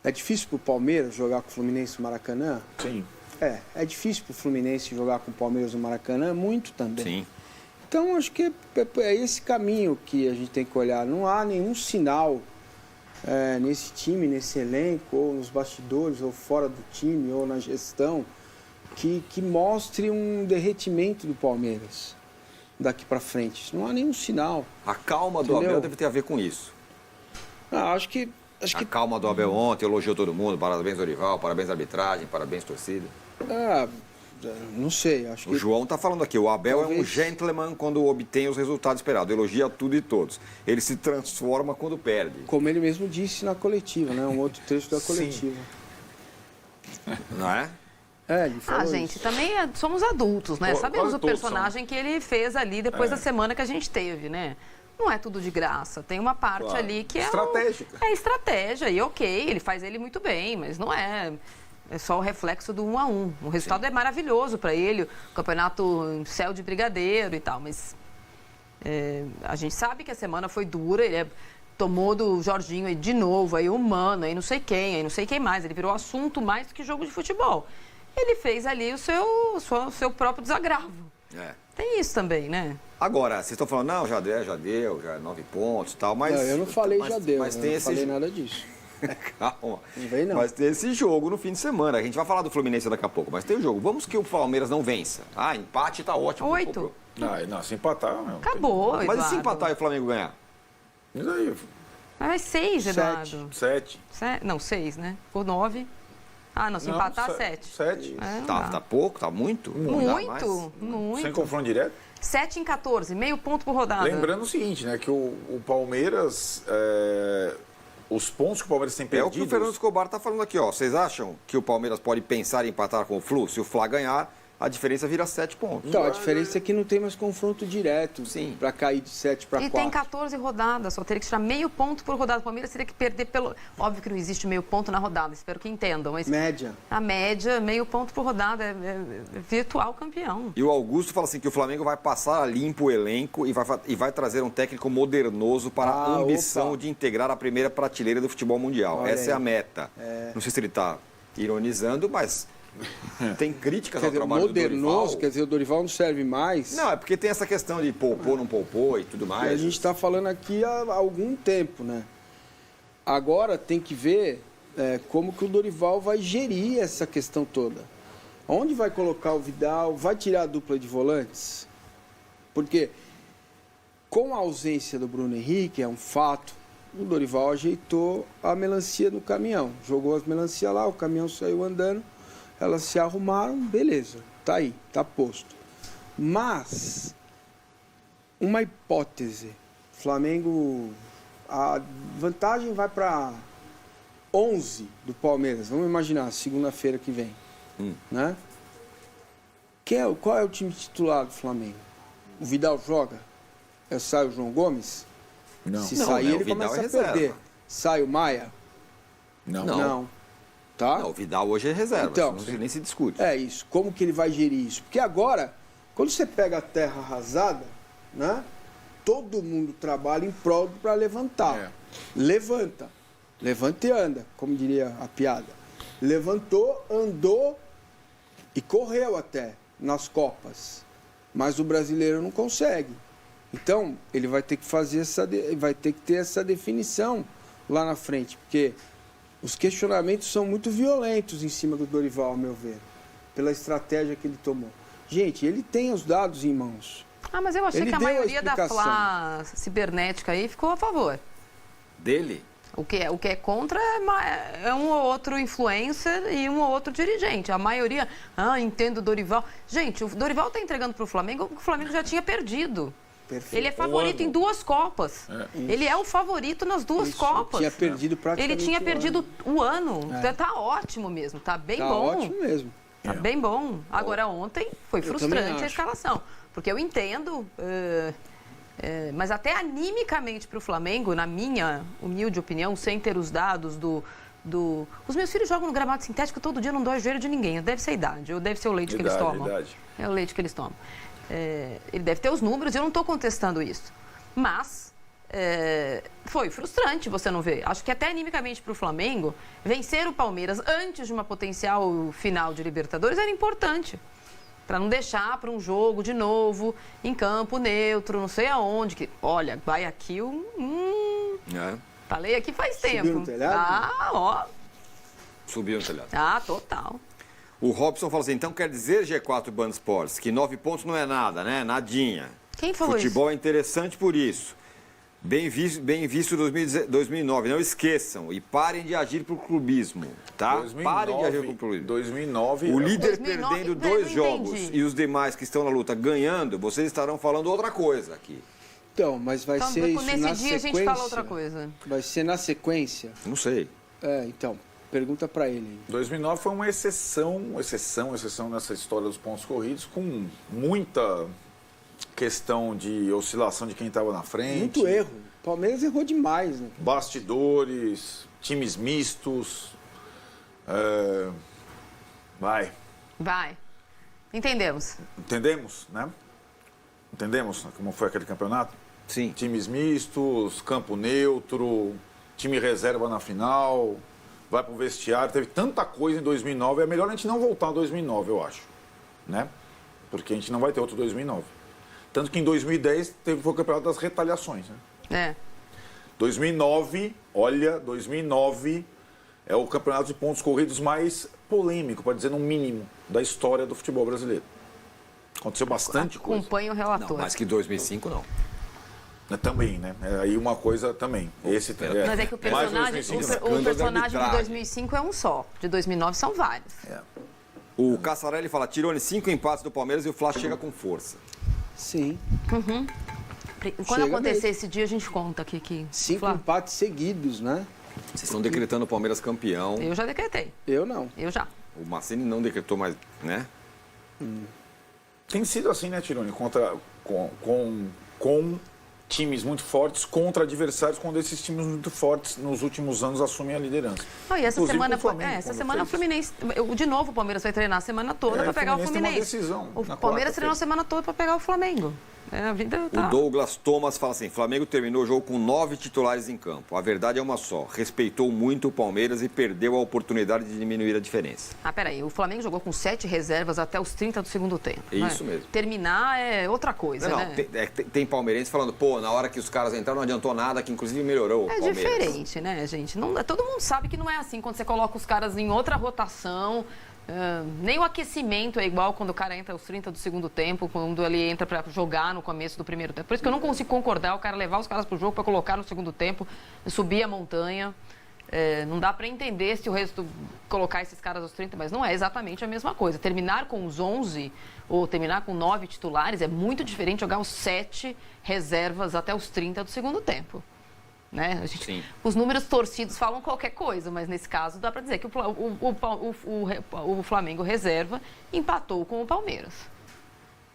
É difícil para o Palmeiras jogar com o Fluminense no Maracanã? Sim. É difícil para o Fluminense jogar com o Palmeiras no Maracanã? Muito também. Sim. Então, acho que é esse caminho que a gente tem que olhar. Não há nenhum sinal nesse time, nesse elenco, ou nos bastidores, ou fora do time, ou na gestão, que mostre um derretimento do Palmeiras daqui para frente. Não há nenhum sinal. A calma do Abel deve ter a ver com isso. Acho que a calma do Abel ontem, elogiou todo mundo, parabéns Dorival, parabéns arbitragem, parabéns torcida. Não sei, acho que... O João está falando aqui, o Abel é um gentleman quando obtém os resultados esperados, elogia tudo e todos. Ele se transforma quando perde. Como ele mesmo disse na coletiva, né? Um outro trecho da coletiva. Não é? Ele falou gente, isso. também somos adultos, né? Sabemos o personagem são. que ele fez ali depois da semana que a gente teve, né? Não é tudo de graça. Tem uma parte ali que estratégica. É estratégia. E ele faz ele muito bem, mas não é só o reflexo do 1-1. O resultado é maravilhoso para ele, o campeonato céu de brigadeiro e tal, mas a gente sabe que a semana foi dura, ele tomou do Jorginho aí de novo, aí humano, aí não sei quem mais. Ele virou assunto mais do que jogo de futebol. Ele fez ali o seu próprio desagravo. Tem isso também, né? Agora, vocês estão falando, não, já deu, 9 pontos e tal, mas... Não, eu não falei mas, já deu, mas eu não falei nada disso. Calma. Não vem, não. Mas tem esse jogo no fim de semana. A gente vai falar do Fluminense daqui a pouco, mas tem o jogo. Vamos que o Palmeiras não vença. Empate tá ótimo. 8. Não, se empatar... Acabou, Mas e se empatar e o Flamengo ganhar? Isso aí. Mas 6, Eduardo. 7. Não, 6, né? Por 9. Se empatar, 7. 7. Tá pouco? Tá muito? Muito. Sem confronto direto? 7 em 14, meio ponto por rodada. Lembrando o seguinte, né? Que o Palmeiras... os pontos que o Palmeiras tem perdido... É o que o Fernando Escobar está falando aqui, ó. Vocês acham que o Palmeiras pode pensar em empatar com o Flu? Se o Fla ganhar, a diferença vira 7 pontos. Então, a diferença é que não tem mais confronto direto. Sim. Para cair de 7 para 4. E tem 14 rodadas, só teria que tirar meio ponto por rodada. O Palmeiras teria que perder pelo... Óbvio que não existe meio ponto na rodada, espero que entendam. Mas média. A média, meio ponto por rodada, é virtual campeão. E o Augusto fala assim que o Flamengo vai passar limpo o elenco e vai trazer um técnico modernoso para a ambição de integrar a primeira prateleira do futebol mundial. Olha Essa aí. é a meta. Não sei se ele está ironizando, mas... Tem críticas Quer ao dizer, trabalho do modernoso, Dorival. quer dizer, o Dorival não serve mais. Não, é porque tem essa questão de poupou, não poupou e tudo mais. Que a gente está falando aqui há algum tempo, né? Agora tem que ver como que o Dorival vai gerir essa questão toda. Onde vai colocar o Vidal? Vai tirar a dupla de volantes? Porque com a ausência do Bruno Henrique, é um fato, o Dorival ajeitou a melancia no caminhão. Jogou as melancias lá, o caminhão saiu andando. Elas se arrumaram, beleza, tá aí, tá posto. Mas uma hipótese. Flamengo, a vantagem vai para 11 do Palmeiras. Vamos imaginar, segunda-feira que vem. Né? Qual é o time titular do Flamengo? O Vidal joga? Sai o João Gomes? Não. Se Não, sair, né? O ele Vidal começa é a perder. reserva. Sai o Maia? Não. Não. Tá? Não, o Vidal hoje é reserva, Então, isso nem se discute. É isso. Como que ele vai gerir isso? Porque agora, quando você pega a terra arrasada, né? Todo mundo trabalha em prol para levantar. É. Levanta. Levanta e anda, como diria a piada. Levantou, andou e correu até nas Copas. Mas o brasileiro não consegue. Então, ele vai ter que fazer vai ter que ter essa definição lá na frente, porque os questionamentos são muito violentos em cima do Dorival, ao meu ver, pela estratégia que ele tomou. Gente, ele tem os dados em mãos. Ah, mas eu achei Ele que a deu a maioria da explicação. Fla cibernética aí ficou a favor. Dele? O que é contra é um ou outro influencer e um ou outro dirigente. A maioria, entendo o Dorival. Gente, o Dorival está entregando para o Flamengo o que o Flamengo já tinha perdido. Perfeito. Ele é favorito em 2 Copas. Ele é o favorito nas 2 Isso, Copas. tinha perdido praticamente Ele tinha o perdido o ano. É. Tá ótimo mesmo, tá bem Tá bom. ótimo mesmo. Tá bem bom. Agora, ontem foi também frustrante a acho. escalação. Porque eu entendo, mas até animicamente para o Flamengo, na minha humilde opinião, sem ter os dados Os meus filhos jogam no gramado sintético todo dia, não dói o joelho de ninguém. Deve ser a idade, ou deve ser o leite que eles tomam. É o leite que eles tomam. Ele deve ter os números, eu não estou contestando isso. Mas foi frustrante você não ver. Acho que até animicamente para o Flamengo, vencer o Palmeiras antes de uma potencial final de Libertadores era importante. Para não deixar para um jogo de novo, em campo neutro, não sei aonde. Que, olha, Guayaquil. Falei aqui faz tempo. Subiu no telhado? Subiu no telhado. Total. O Robson fala assim, então quer dizer, G4 Band Sports, que 9 pontos não é nada, né? Nadinha. Quem falou Futebol é interessante por isso. Bem visto 2009, não esqueçam. E parem de agir pro clubismo, tá? 2009, parem de agir pro clubismo. 2009... O líder 2009, perdendo não 2 jogos entendi. e os demais que estão na luta ganhando, vocês estarão falando outra coisa aqui. Então, mas vai Então, ser isso nesse na dia sequência. a gente fala outra coisa. Vai ser na sequência. Não sei. Então, pergunta para ele. 2009 foi uma exceção nessa história dos pontos corridos, com muita questão de oscilação de quem estava na frente. Muito erro. O Palmeiras errou demais, né? Bastidores, times mistos. Vai. Entendemos. Entendemos, né? Entendemos como foi aquele campeonato? Sim. Times mistos, campo neutro, time reserva na final, vai pro vestiário. Teve tanta coisa em 2009. É melhor a gente não voltar a 2009, eu acho. Né? Porque a gente não vai ter outro 2009. Tanto que em 2010 foi o campeonato das retaliações. Né? 2009 é o campeonato de pontos corridos mais polêmico, para dizer no mínimo, da história do futebol brasileiro. Aconteceu bastante coisa. Acompanho o relator. Não, mais que 2005 não. Também, né? Aí uma coisa também. Mas é que o personagem, o personagem de 2005 é um só. De 2009 são vários. O Cassarelli fala, Tirone, 5 empates do Palmeiras e o Fla chega com força. Sim. Quando Chega acontecer mesmo. esse dia, a gente conta aqui que... 5 empates seguidos, né? Vocês estão decretando o Palmeiras campeão. Eu já decretei. Eu não. Eu já. O Massini não decretou mais, né? Tem sido assim, né, Tirone? Com times muito fortes contra adversários, quando esses times muito fortes nos últimos anos assumem a liderança. E essa Inclusive semana, com o Flamengo, essa quando semana o fez. Fluminense... De novo o Palmeiras vai treinar a semana toda para pegar o Fluminense tem uma Fluminense. decisão O na Palmeiras quarta-feira. treinou a semana toda para pegar o Flamengo. A vida tá... O Douglas Thomas fala assim, Flamengo terminou o jogo com 9 titulares em campo. A verdade é uma só, respeitou muito o Palmeiras e perdeu a oportunidade de diminuir a diferença. Peraí, o Flamengo jogou com 7 reservas até os 30 do segundo tempo. É isso mesmo. Terminar é outra coisa, Não, né? tem palmeirense falando, na hora que os caras entraram não adiantou nada, que inclusive melhorou o É Palmeiras. diferente, né, gente? Todo mundo sabe que não é assim. Quando você coloca os caras em outra rotação, nem o aquecimento é igual quando o cara entra aos 30 do segundo tempo, quando ele entra para jogar no começo do primeiro tempo. Por isso que eu não consigo concordar o cara levar os caras pro jogo para colocar no segundo tempo, subir a montanha. Não dá para entender se o resto colocar esses caras aos 30, mas não é exatamente a mesma coisa. Terminar com os 11 ou terminar com 9 titulares é muito diferente de jogar os 7 reservas até os 30 do segundo tempo. Né? Os números torcidos falam qualquer coisa, mas nesse caso dá para dizer que o Flamengo reserva empatou com o Palmeiras.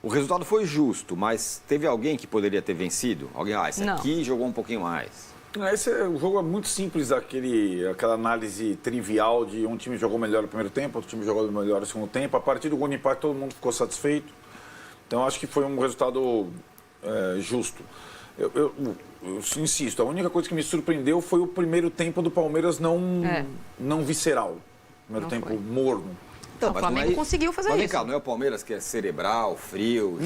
O resultado foi justo, mas teve alguém que poderia ter vencido? Alguém, esse aqui jogou um pouquinho mais. O jogo é muito simples, aquela análise trivial de um time jogou melhor no primeiro tempo, outro time jogou melhor no segundo tempo. A partir do gol de empate todo mundo ficou satisfeito. Então acho que foi um resultado justo. Eu insisto, a única coisa que me surpreendeu foi o primeiro tempo do Palmeiras não visceral. Primeiro tempo morno. Então, o Flamengo conseguiu fazer isso. Não é o Palmeiras que é cerebral, frio,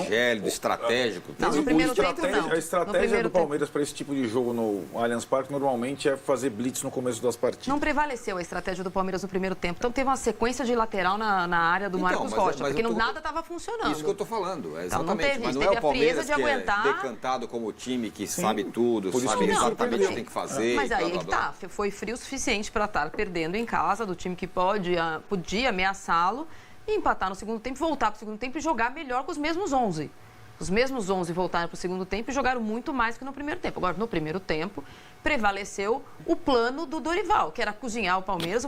gélido, estratégico? Não, no primeiro tempo não. A estratégia do Palmeiras para esse tipo de jogo no Allianz Parque normalmente é fazer blitz no começo das partidas. Não prevaleceu a estratégia do Palmeiras no primeiro tempo. Então teve uma sequência de lateral na área do Marcos Rocha, porque nada estava funcionando. Isso que eu estou falando, exatamente. Então, não teve, mas não é o Palmeiras de aguentar... que é decantado como time que sabe tudo, sabe exatamente o que tem que fazer. Mas aí que tá, foi frio o suficiente para estar perdendo em casa do time que podia ameaçá-lo e empatar no segundo tempo, voltar para o segundo tempo e jogar melhor com os mesmos 11. Os mesmos 11 voltaram para o segundo tempo e jogaram muito mais que no primeiro tempo. Agora, no primeiro tempo, prevaleceu o plano do Dorival, que era cozinhar o Palmeiras.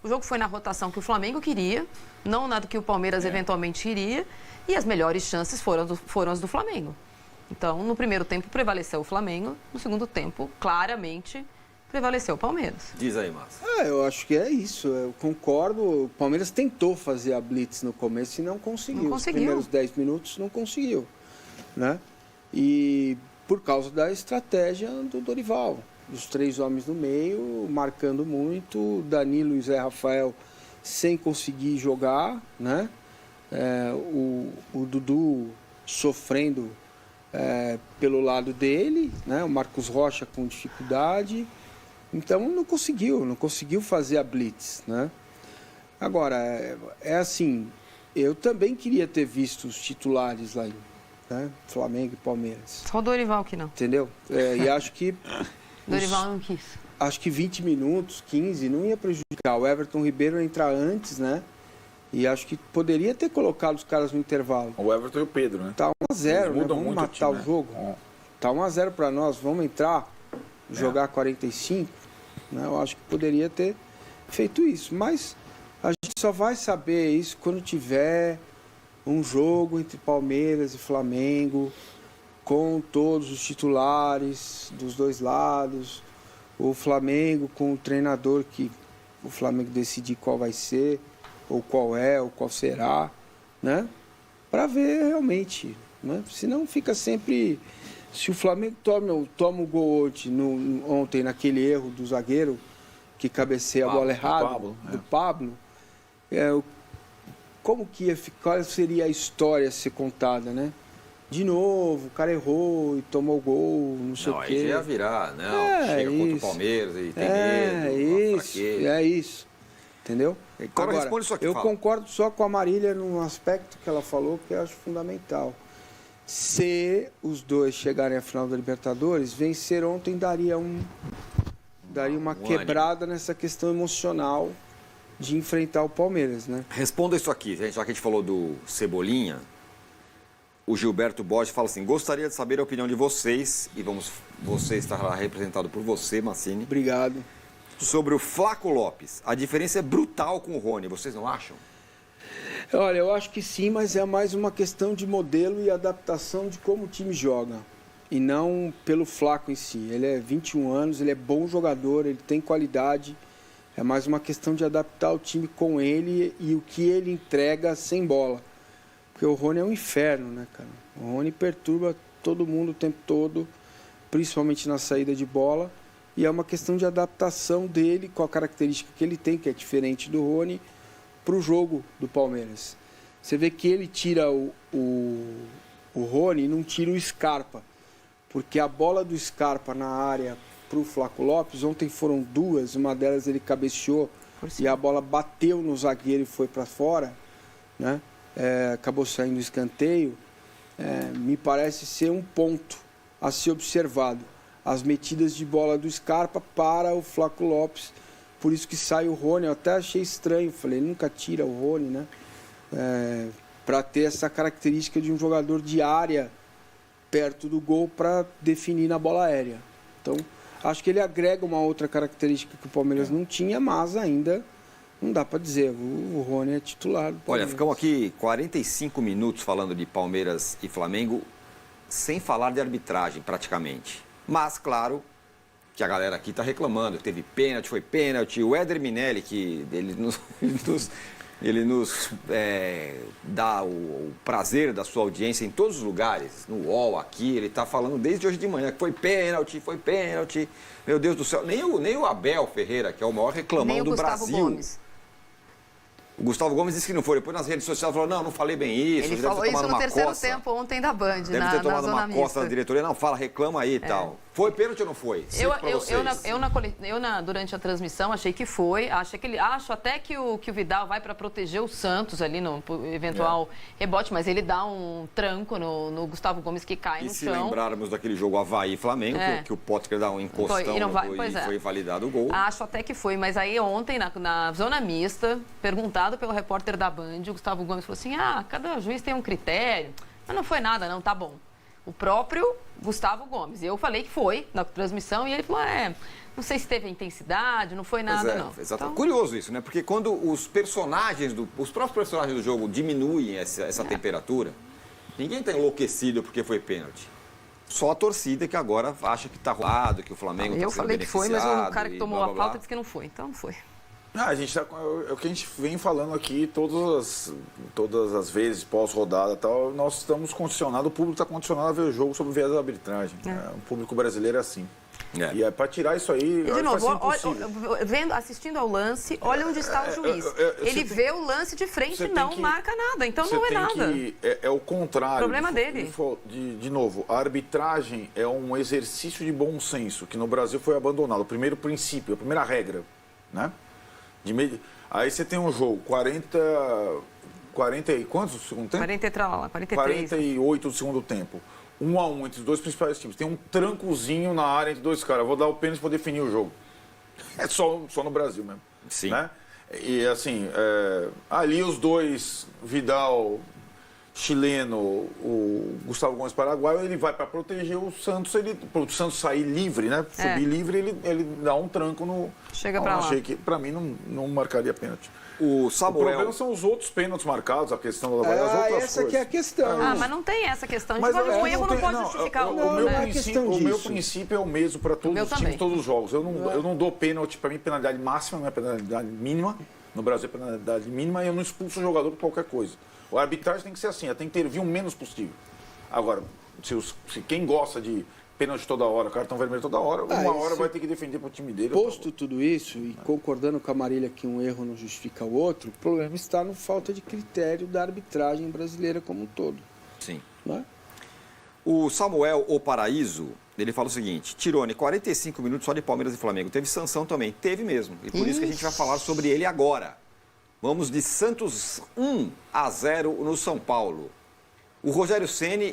O jogo foi na rotação que o Flamengo queria, não na do que o Palmeiras eventualmente queria, e as melhores chances foram as do Flamengo. Então, no primeiro tempo, prevaleceu o Flamengo, no segundo tempo, claramente, prevaleceu o Palmeiras. Diz aí, Márcio. Eu acho que é isso. Eu concordo. O Palmeiras tentou fazer a blitz no começo e não conseguiu. Os primeiros 10 minutos não conseguiu. Né? E por causa da estratégia do Dorival. Os 3 homens no meio, marcando muito. Danilo e Zé Rafael sem conseguir jogar. Né? O Dudu sofrendo pelo lado dele. Né? O Marcos Rocha com dificuldade. Então não conseguiu fazer a blitz, né? Agora, assim, eu também queria ter visto os titulares lá, né? Flamengo e Palmeiras. Só o Dorival que não. Entendeu? E acho que... Dorival não quis. Acho que 20 minutos, 15, não ia prejudicar. O Everton Ribeiro ia entrar antes, né? E acho que poderia ter colocado os caras no intervalo. O Everton e o Pedro, né? Tá 1-0, né? Vamos matar o jogo. Tá 1-0 para nós, vamos entrar, jogar 45. Né? Eu acho que poderia ter feito isso, mas a gente só vai saber isso quando tiver um jogo entre Palmeiras e Flamengo, com todos os titulares dos dois lados, o Flamengo com o treinador que o Flamengo decidir qual vai ser, ou qual será, né? Para ver realmente, né? Senão fica sempre... Se o Flamengo toma o gol ontem naquele erro do zagueiro, que cabeceia a bola errada, do Pablo, qual seria a história a ser contada, né? De novo, o cara errou e tomou o gol, não sei o quê. Aí já ia virar, chega contra o Palmeiras e tem medo. É isso, entendeu? Agora, responde isso aqui, eu concordo só com a Marília num aspecto que ela falou que eu acho fundamental. Se os dois chegarem à final da Libertadores, vencer ontem daria uma quebrada nessa questão emocional de enfrentar o Palmeiras, né? Responda isso aqui, gente, já que a gente falou do Cebolinha. O Gilberto Borges fala assim: gostaria de saber a opinião de vocês, e você estará representado por você, Massini. Obrigado. Sobre o Flaco Lopes. A diferença é brutal com o Rony, vocês não acham? Olha, eu acho que sim, mas é mais uma questão de modelo e adaptação de como o time joga. E não pelo Flaco em si. Ele é 21 anos, ele é bom jogador, ele tem qualidade. É mais uma questão de adaptar o time com ele e o que ele entrega sem bola. Porque o Rony é um inferno, né, cara? O Rony perturba todo mundo o tempo todo, principalmente na saída de bola. E é uma questão de adaptação dele com a característica que ele tem, que é diferente do Rony, para o jogo do Palmeiras. Você vê que ele tira o Rony e não tira o Scarpa, porque a bola do Scarpa na área para o Flaco Lopes, ontem foram 2, uma delas ele cabeceou e a bola bateu no zagueiro e foi para fora, né? Acabou saindo o escanteio. Me parece ser um ponto a ser observado. as metidas de bola do Scarpa para o Flaco Lopes. Por isso que sai o Rony. Eu até achei estranho, falei, nunca tira o Rony, né? Para ter essa característica de um jogador de área perto do gol para definir na bola aérea. Então, acho que ele agrega uma outra característica que o Palmeiras não tinha, mas ainda não dá para dizer. O Rony é titular do Palmeiras. Olha, ficamos aqui 45 minutos falando de Palmeiras e Flamengo, sem falar de arbitragem, praticamente. Mas, claro, que a galera aqui está reclamando. Teve pênalti, foi pênalti. O Éder Minelli, que ele nos dá o prazer da sua audiência em todos os lugares, no UOL, aqui, ele está falando desde hoje de manhã que foi pênalti. Meu Deus do céu, nem o Abel Ferreira, que é o maior reclamão do Brasil. Gomes. O Gustavo Gomes disse que não foi. Depois nas redes sociais falou, não falei bem isso. Ele falou isso no terceiro tempo ontem da Band, deve ter tomado uma costa da diretoria. Não, reclama aí e tal. Foi pênalti ou não foi? Durante a transmissão achei que foi. Acho até que o Vidal vai para proteger o Santos ali no eventual rebote, mas ele dá um tranco no Gustavo Gomes que cai no chão. E se lembrarmos daquele jogo Avaí e Flamengo, que o Potker dá um encostão e foi validado o gol. Acho até que foi, mas aí ontem na zona mista, perguntado pelo repórter da Band, o Gustavo Gomes falou assim, cada juiz tem um critério. Mas não foi nada não, tá bom. O próprio Gustavo Gomes. Eu falei que foi na transmissão e ele falou, não sei se teve intensidade, não foi nada, não. Exato. Então... Curioso isso, né? Porque quando os próprios personagens do jogo diminuem essa temperatura, ninguém está enlouquecido porque foi pênalti. Só a torcida que agora acha que está rolado, que o Flamengo está sendo beneficiado. Eu falei que foi, mas o cara que tomou a falta disse que não foi, então não foi. É o que a gente vem falando aqui todas as vezes, pós-rodada e tal, nós estamos condicionados, o público está condicionado a ver o jogo sob o viés da arbitragem. O público brasileiro é assim. E para tirar isso aí, de novo, assistindo ao lance, olha onde está o juiz. Ele vê o lance de frente e não marca nada, então não é nada. É o contrário. Problema dele. De novo, a arbitragem é um exercício de bom senso, que no Brasil foi abandonado. O primeiro princípio, a primeira regra, né? Aí você tem um jogo, 40 e quantos do segundo tempo? 43. 48 do segundo tempo. 1-1 entre os dois principais times. Tem um trancozinho na área entre dois caras. Eu vou dar o pênalti para definir o jogo. É só no Brasil mesmo. Sim. Né? E assim, ali os dois, Vidal, chileno, o Gustavo Gomes paraguaio, ele vai para proteger o Santos, para o Santos sair livre, né? Subir livre, ele dá um tranco no... Chega para lá. Achei que, para mim, não marcaria pênalti. O problema são os outros pênaltis marcados, a questão da as outras coisas. Essa que é a questão. Mas não tem essa questão. Mas o erro não pode justificar o gol, O meu princípio é o mesmo para todos os times, todos os jogos. Eu não dou pênalti, para mim, penalidade máxima, não é penalidade mínima. No Brasil é penalidade mínima e eu não expulso o jogador por qualquer coisa. A arbitragem tem que ser assim, ela tem que intervir o menos possível. Agora, se quem gosta de pênalti toda hora, cartão vermelho toda hora, uma hora vai ter que defender para o time dele. Posto tudo isso, e concordando com a Marília que um erro não justifica o outro, o problema está na falta de critério da arbitragem brasileira como um todo. Sim. Né? O Samuel O Paraíso, ele fala o seguinte, Tirone, 45 minutos só de Palmeiras e Flamengo. Teve sanção também? Teve mesmo. E por isso que a gente vai falar sobre ele agora. Vamos de Santos 1-0 no São Paulo. O Rogério Ceni